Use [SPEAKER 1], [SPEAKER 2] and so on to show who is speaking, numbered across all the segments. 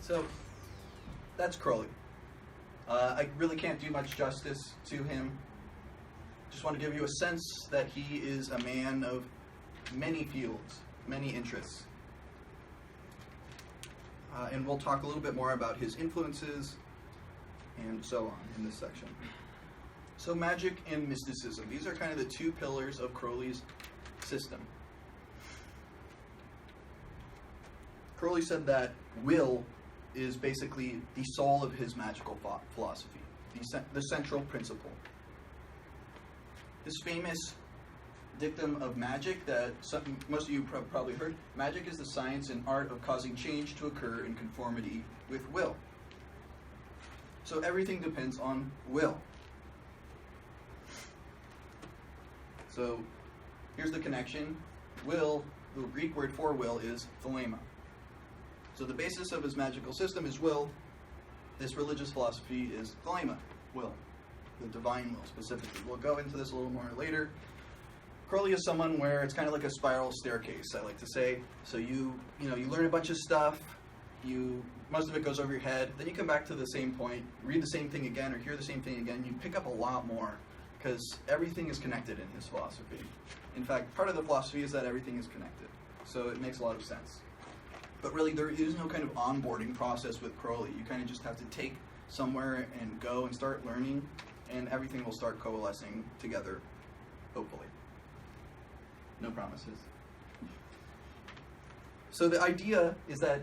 [SPEAKER 1] So that's Crowley. I really can't do much justice to him. Just want to give you a sense that he is a man of many fields, many interests. And we'll talk a little bit more about his influences and so on in this section. So magic and mysticism. These are kind of the two pillars of Crowley's system. Crowley said that will is basically the soul of his magical philosophy, the central principle. This famous dictum of magic that most of you probably heard, magic is the science and art of causing change to occur in conformity with will. So everything depends on will. So here's the connection. Will, the Greek word for will is thelema. So the basis of his magical system is will. This religious philosophy is thelema, will, the divine will specifically. We'll go into this a little more later. Crowley is someone where it's kind of like a spiral staircase, I like to say. So you learn a bunch of stuff, most of it goes over your head, then you come back to the same point, read the same thing again or hear the same thing again, you pick up a lot more because everything is connected in his philosophy. In fact, part of the philosophy is that everything is connected. So it makes a lot of sense. But really, there is no kind of onboarding process with Crowley. You kind of just have to take somewhere and go and start learning, and everything will start coalescing together, hopefully. No promises. So the idea is that,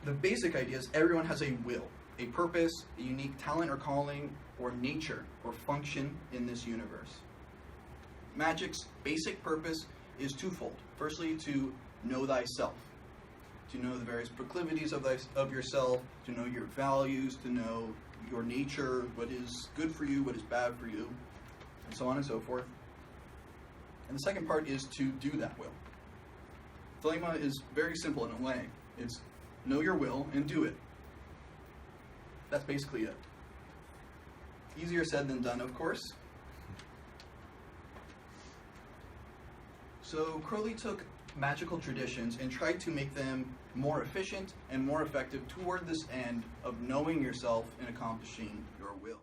[SPEAKER 1] the basic idea is everyone has a will, a purpose, a unique talent or calling, or nature, or function in this universe. Magic's basic purpose is twofold. Firstly, to know thyself. To know the various proclivities of yourself, to know your values, to know your nature, what is good for you, what is bad for you, and so on and so forth. And the second part is to do that will. Thelema is very simple in a way. It's know your will and do it. That's basically it. Easier said than done, of course. So Crowley took magical traditions and tried to make them more efficient and more effective toward this end of knowing yourself and accomplishing your will.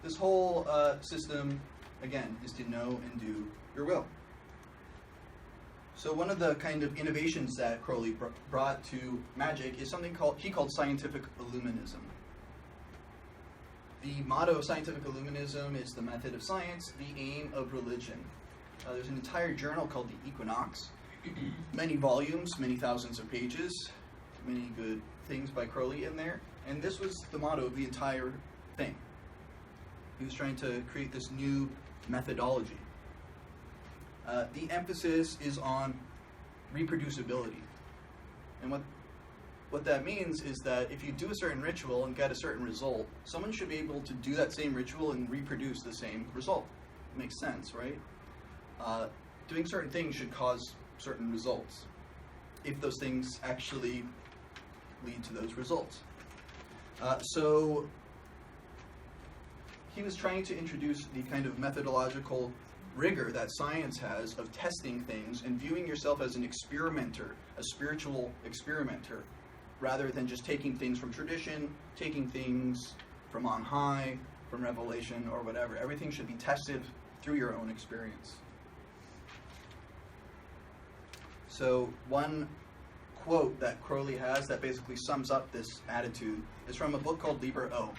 [SPEAKER 1] This whole system, again, is to know and do your will. So one of the kind of innovations that Crowley brought to magic is something he called Scientificilluminism. The motto of Scientificilluminism is the method of science, the aim of religion. There's an entire journal called the Equinox, many volumes, many thousands of pages, many good things by Crowley in there, and this was the motto of the entire thing. He was trying to create this new methodology. The emphasis is on reproducibility, and what that means is that if you do a certain ritual and get a certain result, someone should be able to do that same ritual and reproduce the same result. It makes sense, right? Doing certain things should cause certain results, if those things actually lead to those results. So he was trying to introduce the kind of methodological rigor that science has of testing things and viewing yourself as an experimenter, a spiritual experimenter, rather than just taking things from tradition, taking things from on high, from revelation, or whatever. Everything should be tested through your own experience. So one quote that Crowley has that basically sums up this attitude is from a book called Liber O.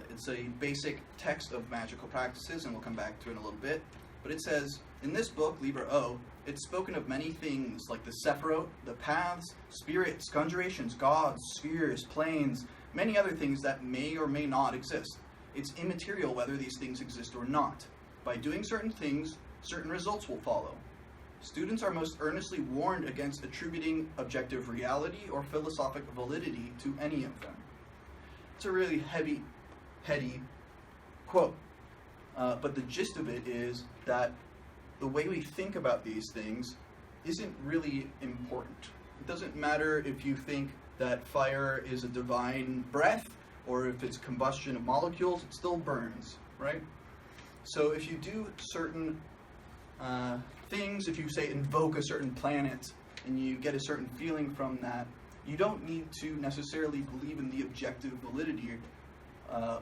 [SPEAKER 1] It's a basic text of magical practices, and we'll come back to it in a little bit. But it says, in this book, Liber O, it's spoken of many things like the Sephiroth, the paths, spirits, conjurations, gods, spheres, planes, many other things that may or may not exist. It's immaterial whether these things exist or not. By doing certain things, certain results will follow. Students are most earnestly warned against attributing objective reality or philosophic validity to any of them. It's a really heady quote. But the gist of it is that the way we think about these things isn't really important. It doesn't matter if you think that fire is a divine breath or if it's combustion of molecules, it still burns, right? So if you do certain things, if you say invoke a certain planet and you get a certain feeling from that, you don't need to necessarily believe in the objective validity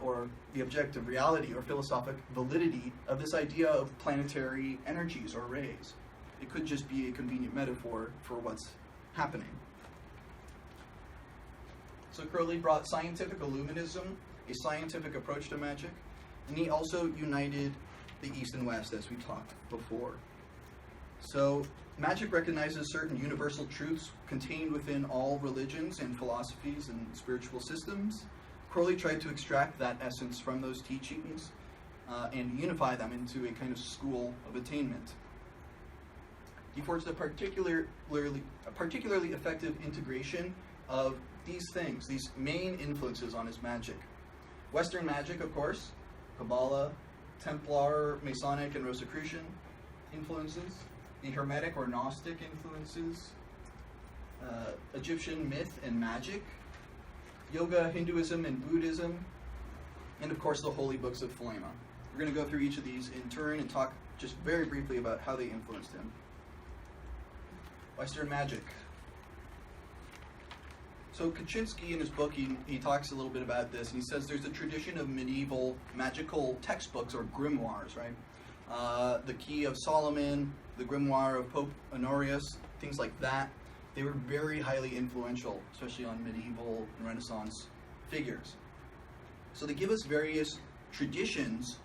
[SPEAKER 1] or the objective reality or philosophic validity of this idea of planetary energies or rays. It could just be a convenient metaphor for what's happening. So Crowley brought Scientificilluminism, a scientific approach to magic, and he also united the East and West, as we talked before. So magic recognizes certain universal truths contained within all religions and philosophies and spiritual systems. Crowley tried to extract that essence from those teachings and unify them into a kind of school of attainment. He forged a particularly effective integration of these things, these main influences on his magic. Western magic, of course, Kabbalah, Templar, Masonic, and Rosicrucian influences, the Hermetic or Gnostic influences, Egyptian myth and magic, Yoga, Hinduism, and Buddhism, and of course the holy books of Thelema. We're going to go through each of these in turn and talk just very briefly about how they influenced him. Western magic. So Kaczynski in his book, he talks a little bit about this, and he says there's a tradition of medieval magical textbooks or grimoires, right? The Key of Solomon, the Grimoire of Pope Honorius, things like that. They were very highly influential, especially on medieval and Renaissance figures. So they give us various traditions,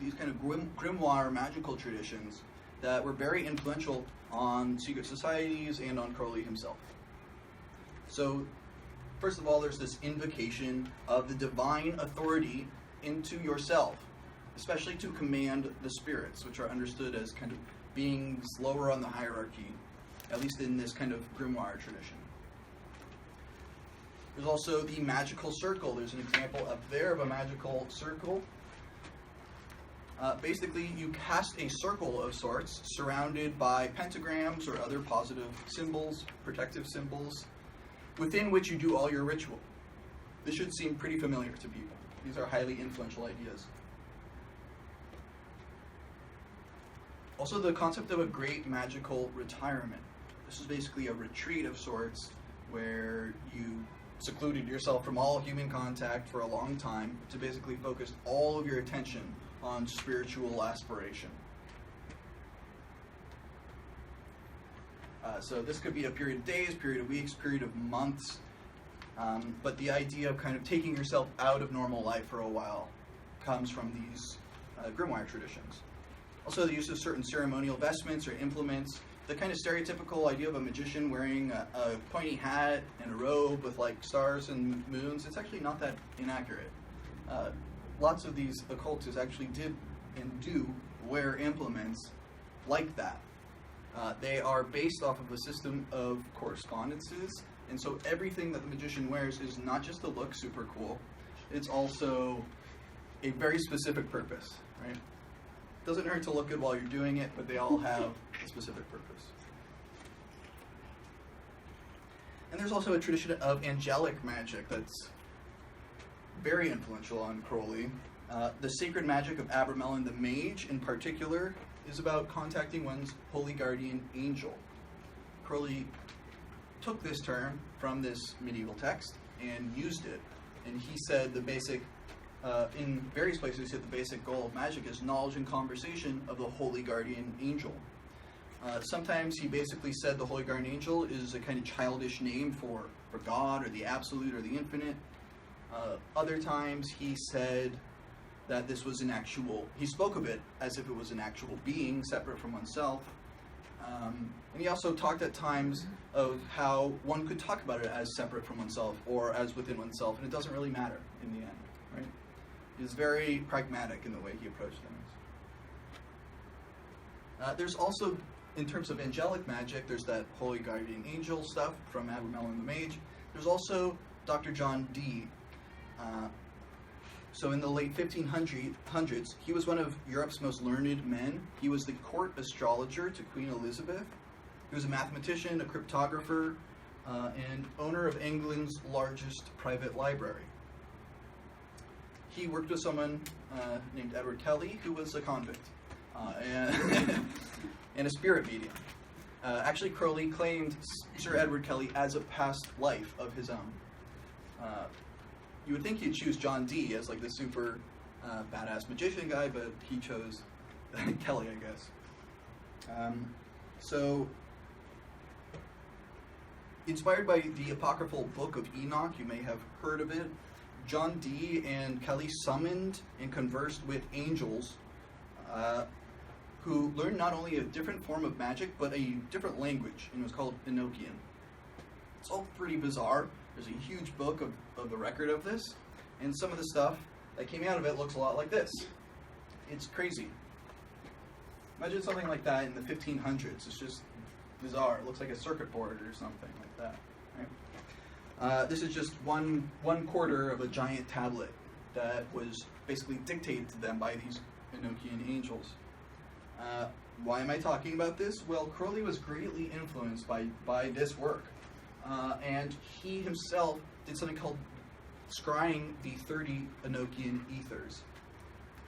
[SPEAKER 1] these kind of grimoire magical traditions that were very influential on secret societies and on Crowley himself. So, first of all, there's this invocation of the divine authority into yourself, especially to command the spirits, which are understood as kind of beings lower on the hierarchy, at least in this kind of grimoire tradition. There's also the magical circle. There's an example up there of a magical circle. Basically, you cast a circle of sorts surrounded by pentagrams or other positive symbols, protective symbols, within which you do all your ritual. This should seem pretty familiar to people. These are highly influential ideas. Also, the concept of a great magical retirement. This is basically a retreat of sorts where you secluded yourself from all human contact for a long time to basically focus all of your attention on spiritual aspiration. So this could be a period of days, period of weeks, period of months, but the idea of kind of taking yourself out of normal life for a while comes from these grimoire traditions. Also, the use of certain ceremonial vestments or implements, the kind of stereotypical idea of a magician wearing a pointy hat and a robe with like stars and moons, it's actually not that inaccurate. Lots of these occultists actually did and do wear implements like that. They are based off of a system of correspondences, and so everything that the magician wears is not just to look super cool, it's also a very specific purpose, right? Doesn't hurt to look good while you're doing it, but they all have a specific purpose. And there's also a tradition of angelic magic that's very influential on Crowley. The sacred magic of Abramelin the Mage, in particular, is about contacting one's holy guardian angel. Crowley took this term from this medieval text and used it. And he said the basic, in various places, he said the basic goal of magic is knowledge and conversation of the holy guardian angel. Sometimes he basically said the holy guardian angel is a kind of childish name for God or the absolute or the infinite. Other times he said that this was an actual, he spoke of it as if it was an actual being separate from oneself. And he also talked at times of how one could talk about it as separate from oneself or as within oneself, and it doesn't really matter in the end, right? He's very pragmatic in the way he approached things. There's also, in terms of angelic magic, there's that holy guardian angel stuff from Abramelin the Mage. There's also Dr. John Dee. So in the late 1500s, he was one of Europe's most learned men. He was the court astrologer to Queen Elizabeth. He was a mathematician, a cryptographer, and owner of England's largest private library. He worked with someone named Edward Kelly, who was a convict and a spirit medium. Actually, Crowley claimed Sir Edward Kelly as a past life of his own. You would think he'd choose John Dee as like the super badass magician guy, but he chose Kelly, I guess. So, inspired by the apocryphal Book of Enoch, you may have heard of it, John Dee and Kelly summoned and conversed with angels who learned not only a different form of magic, but a different language, and it was called Enochian. It's all pretty bizarre. There's a huge book of the record of this, and some of the stuff that came out of it looks a lot like this. It's crazy. Imagine something like that in the 1500s. It's just bizarre. It looks like a circuit board or something like that. Right? This is just one quarter of a giant tablet that was basically dictated to them by these Enochian angels. Why am I talking about this? Well, Crowley was greatly influenced by this work. And he himself did something called scrying the 30 Enochian ethers.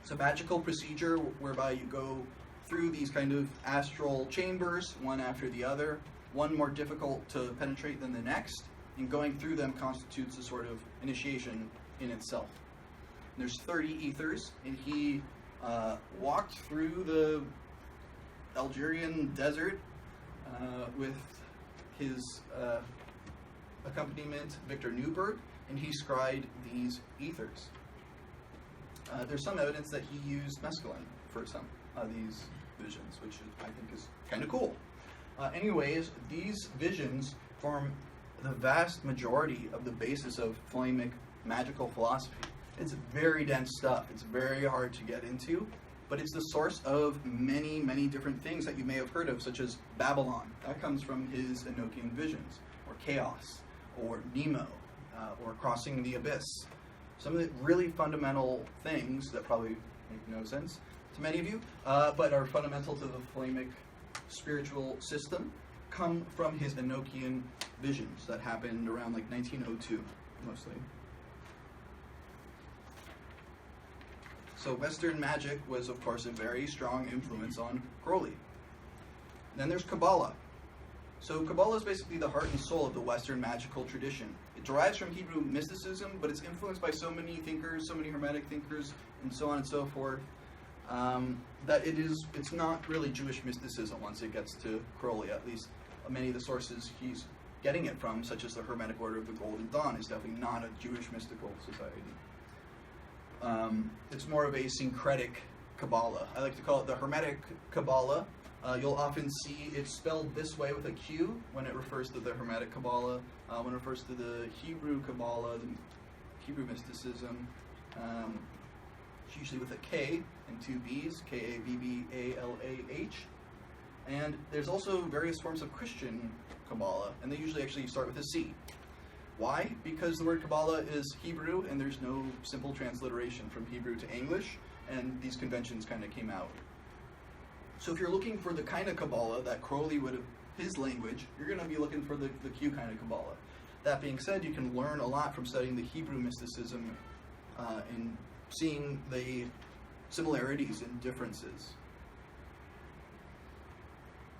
[SPEAKER 1] It's a magical procedure whereby you go through these kind of astral chambers, one after the other, one more difficult to penetrate than the next, and going through them constitutes a sort of initiation in itself. And there's 30 ethers, and he walked through the Algerian desert with his accompaniment, Victor Newberg, and he scryed these ethers. There's some evidence that he used mescaline for some of these visions, which I think is kind of cool. Anyways, these visions form the vast majority of the basis of Thelemic magical philosophy. It's very dense stuff. It's very hard to get into, but it's the source of many, many different things that you may have heard of, such as Babylon. That comes from his Enochian visions, or Chaos, or Nemo, or Crossing the Abyss. Some of the really fundamental things that probably make no sense to many of you, but are fundamental to the Thelemic spiritual system, come from his Enochian visions that happened around like 1902, mostly. So Western magic was, of course, a very strong influence on Crowley. Then there's Kabbalah. So Kabbalah is basically the heart and soul of the Western magical tradition. It derives from Hebrew mysticism, but it's influenced by so many thinkers, so many Hermetic thinkers, and so on and so forth, that it's not really Jewish mysticism once it gets to Crowley. At least many of the sources he's getting it from, such as the Hermetic Order of the Golden Dawn, is definitely not a Jewish mystical society. It's more of a syncretic Kabbalah. I like to call it the Hermetic Kabbalah. You'll often see it spelled this way with a Q when it refers to the Hermetic Kabbalah. When it refers to the Hebrew Kabbalah, the Hebrew mysticism, it's usually with a K and two B's, K-A-B-B-A-L-A-H. And there's also various forms of Christian Kabbalah, and they usually actually start with a C. Why? Because the word Kabbalah is Hebrew, and there's no simple transliteration from Hebrew to English, and these conventions kind of came out. So if you're looking for the kind of Kabbalah that Crowley would have, his language, you're going to be looking for the Q kind of Kabbalah. That being said, you can learn a lot from studying the Hebrew mysticism and seeing the similarities and differences.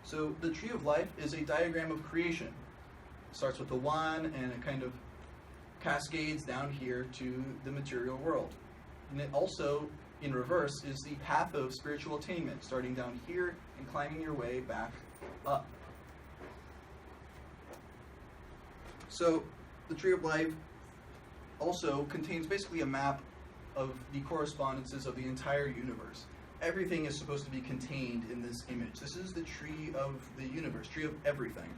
[SPEAKER 1] So the Tree of Life is a diagram of creation. It starts with the one, and it kind of cascades down here to the material world. And it also, in reverse, is the path of spiritual attainment, starting down here and climbing your way back up. So the Tree of Life also contains basically a map of the correspondences of the entire universe. Everything is supposed to be contained in this image. This is the tree of the universe, tree of everything.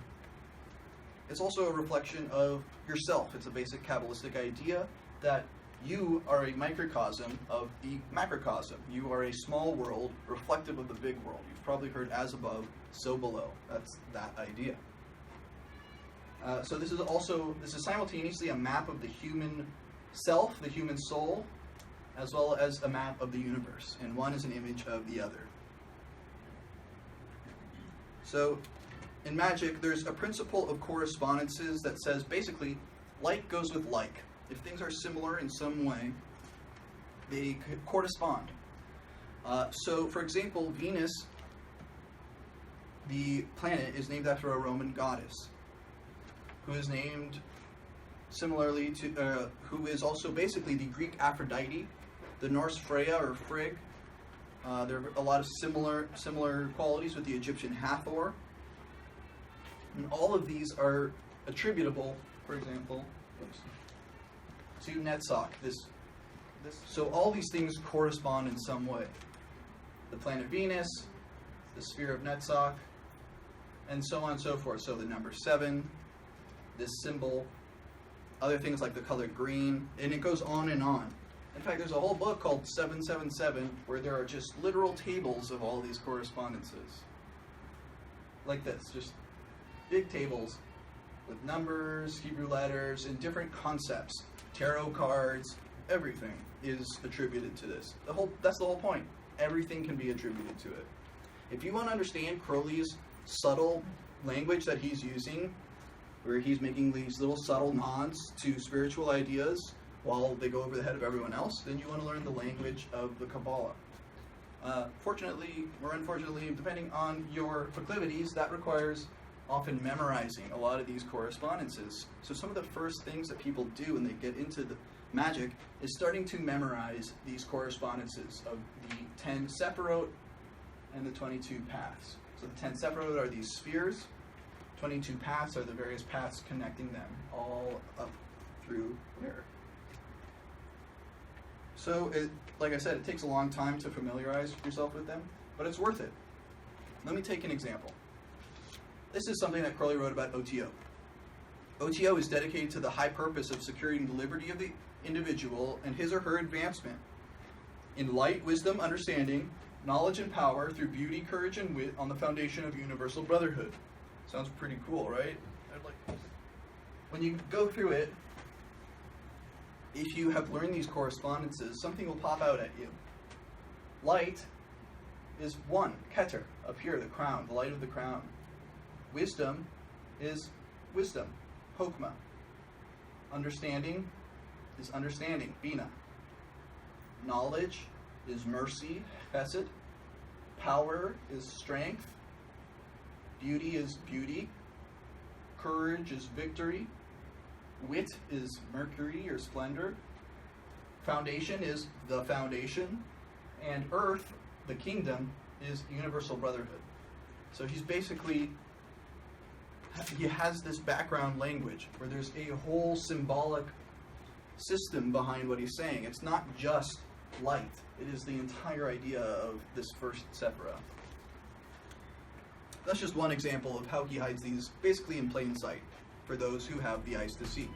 [SPEAKER 1] It's also a reflection of yourself. It's a basic Kabbalistic idea that you are a microcosm of the macrocosm. You are a small world reflective of the big world. You've probably heard as above, so below. That's that idea. So this is simultaneously a map of the human self, the human soul, as well as a map of the universe. And one is an image of the other. So in magic, there's a principle of correspondences that says basically like goes with like. If things are similar in some way, they correspond. So, for example, Venus the planet is named after a Roman goddess, who is named similarly to, who is also basically the Greek Aphrodite, the Norse Freya or Frigg. There are a lot of similar qualities with the Egyptian Hathor. And all of these are attributable, for example, to Netzach. So all these things correspond in some way. The planet Venus, the sphere of Netzach, and so on and so forth. So the number 7, this symbol, other things like the color green, and it goes on and on. In fact, there's a whole book called 777 where there are just literal tables of all these correspondences. Like this, just big tables with numbers, Hebrew letters, and different concepts. Tarot cards, everything is attributed to this. That's the whole point. Everything can be attributed to it. If you want to understand Crowley's subtle language that he's using, where he's making these little subtle nods to spiritual ideas while they go over the head of everyone else, then you want to learn the language of the Kabbalah. Fortunately, or unfortunately, depending on your proclivities, that requires often memorizing a lot of these correspondences. So some of the first things that people do when they get into the magic is starting to memorize these correspondences of the 10 Sephirot and the 22 paths. So the 10 Sephirot are these spheres, 22 paths are the various paths connecting them all up through here. So, like I said, it takes a long time to familiarize yourself with them, but it's worth it. Let me take an example. This is something that Crowley wrote about OTO. OTO is dedicated to the high purpose of securing the liberty of the individual and his or her advancement in light, wisdom, understanding, knowledge, and power through beauty, courage, and wit on the foundation of universal brotherhood. Sounds pretty cool, right? When you go through it, if you have learned these correspondences, something will pop out at you. Light is 1, Keter, up here, the crown, the light of the crown. Wisdom is wisdom, Hokmah. Understanding is understanding, Bina. Knowledge is mercy, Chesed. Power is strength. Beauty is beauty. Courage is victory. Wit is Mercury or splendor. Foundation is the foundation. And earth, the kingdom, is universal brotherhood. So he has this background language where there's a whole symbolic system behind what he's saying. It's not just light. It is the entire idea of this first Sephirah. That's just one example of how he hides these basically in plain sight for those who have the eyes to see.